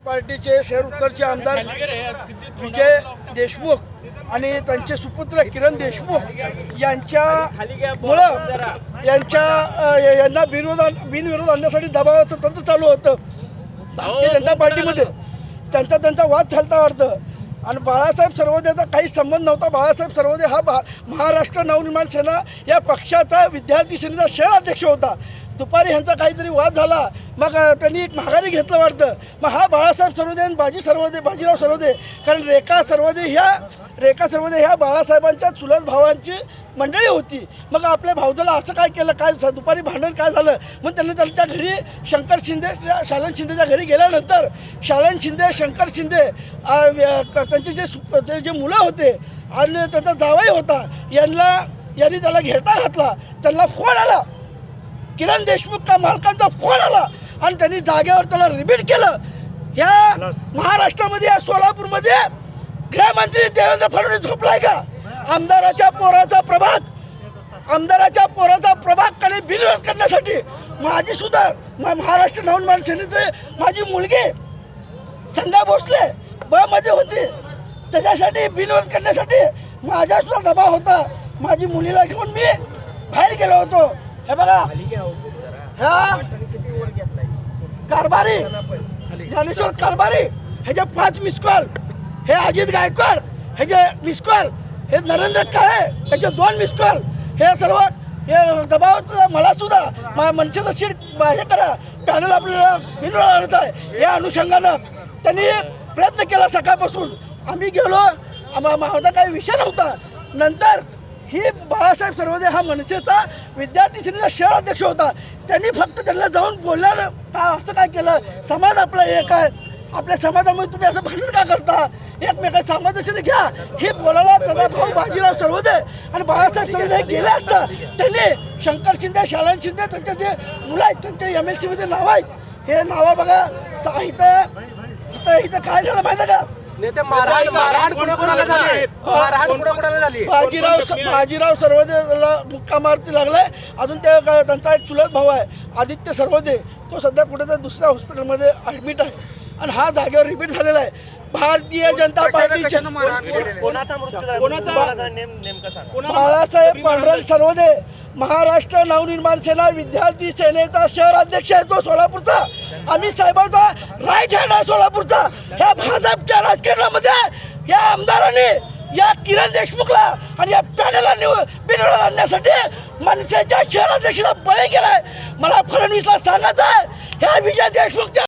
पार्टीचे शहर उत्तरचे आमदार विजय देशमुख आणि त्यांचे सुपुत्र किरण देशमुख यांच्यामुळं यांना बिनविरोध आणण्यासाठी दबावाचं तंत्र चालू होतं भारतीय जनता पार्टीमध्ये. त्यांचा वाद चालता वाटतं आणि बाळासाहेब सर्वोदयाचा काही संबंध नव्हता. बाळासाहेब सर्वोदय हा महाराष्ट्र नवनिर्माण सेना या पक्षाचा विद्यार्थी सेनेचा शहर अध्यक्ष होता. दुपारी ह्यांचा काहीतरी वाद झाला, मग त्यांनी एक माघारी घेतलं वाटतं. मग हा बाळासाहेब सर्वोदय आणि बाजीराव सर्वोदय, कारण रेखा सर्वोदय ह्या बाळासाहेबांच्या चुलत भावांची मंडळी होती. मग आपल्या भाऊजाला असं काय केलं, काय दुपारी भांडण काय झालं, मग त्यांनी त्यांच्या घरी शालन शिंदेच्या घरी गेल्यानंतर शालन शिंदे, शंकर शिंदे त्यांचे जे मुलं होते आणि त्याचा जावई होता यांनी त्याला घेटा घातला. त्यांना फोन आला, किरण देशमुख का मालकांचा फोन आला आणि त्यांनी जागेवर त्याला रिपीट केलं. या महाराष्ट्रामध्ये या सोलापूरमध्ये गृहमंत्री देवेंद्र फडणवीस झोपलाय का? आमदाराच्या पोराचा प्रभाग कडे बिनविरोध करण्यासाठी माझी सुद्धा महाराष्ट्र नवनिर्माण सेनेचे माझी मुलगी संध्या भोसले ब मध्ये होती, त्याच्यासाठी बिनविरोध करण्यासाठी माझा सुद्धा दबाव होता. माझी मुलीला घेऊन मी बाहेर गेलो होतो. हे बघा, ह्या कारभारी ज्ञानेश्वर कारभारी ह्याचे 5 मिस कॉल, हे अजित गायकवाड ह्याचे मिस कॉल, हे नरेंद्र काळे ह्याचे 2 मिस कॉल, हे सर्व हे दबाव मला सुद्धा मनसेचं सीट हे करा, पॅनल आपल्याला बिनविरोध आणत आहे. या अनुषंगानं त्यांनी प्रयत्न केला. सकाळपासून आम्ही गेलो, माझा काही विषय नव्हता. नंतर ही बाळासाहेब सर्वोदय हा मनसेचा विद्यार्थी सेनेचा शहर अध्यक्ष होता. त्यांनी फक्त त्यांना जाऊन बोलल्यानं का असं काय केलं, समाज आपला एक आहे, आपल्या समाजामध्ये तुम्ही असं भांडण का करता, एकमेका समाजाशी घ्या, हे बोलायला त्याचा भाऊ बाजीराव सर्वोदय आणि बाळासाहेब सर्वोदय गेले असता त्यांनी शंकर शिंदे, शालन शिंदे त्यांचे जे मुलं आहेत त्यांचे MLC मध्ये नाव आहेत, हे नावं बघा. इथं काय झालं माहिती आहे का? बाजीराव सर्वोदयला मुक्का मारती लागलाय. अजून त्यांचा एक चुलत भाऊ आहे आदित्य सर्वोदय, तो सध्या कुठेतरी दुसऱ्या हॉस्पिटलमध्ये ॲडमिट आहे आणि हा जागेवर रिपीट झालेला आहे. भारतीय जनता पार्टीचे बाळासाहेब पांडुरंग सर्वोदय महाराष्ट्र नवनिर्माण सेना विद्यार्थी सेनेचा शहर अध्यक्ष आहे तो सोलापूरचा. आम्ही साहेबांचा राईट हँड आहे सोलापूरचा. ह्या भाजपच्या राजकारणामध्ये या आमदारांनी या किरण देशमुखला आणि या पॅनलला बिनविरोध आणण्यासाठी मनसेच्या शहर अध्यक्षाचा बळी गेलाय. मला फडणवीसला सांगायचं आहे, ह्या विजय देशमुखच्या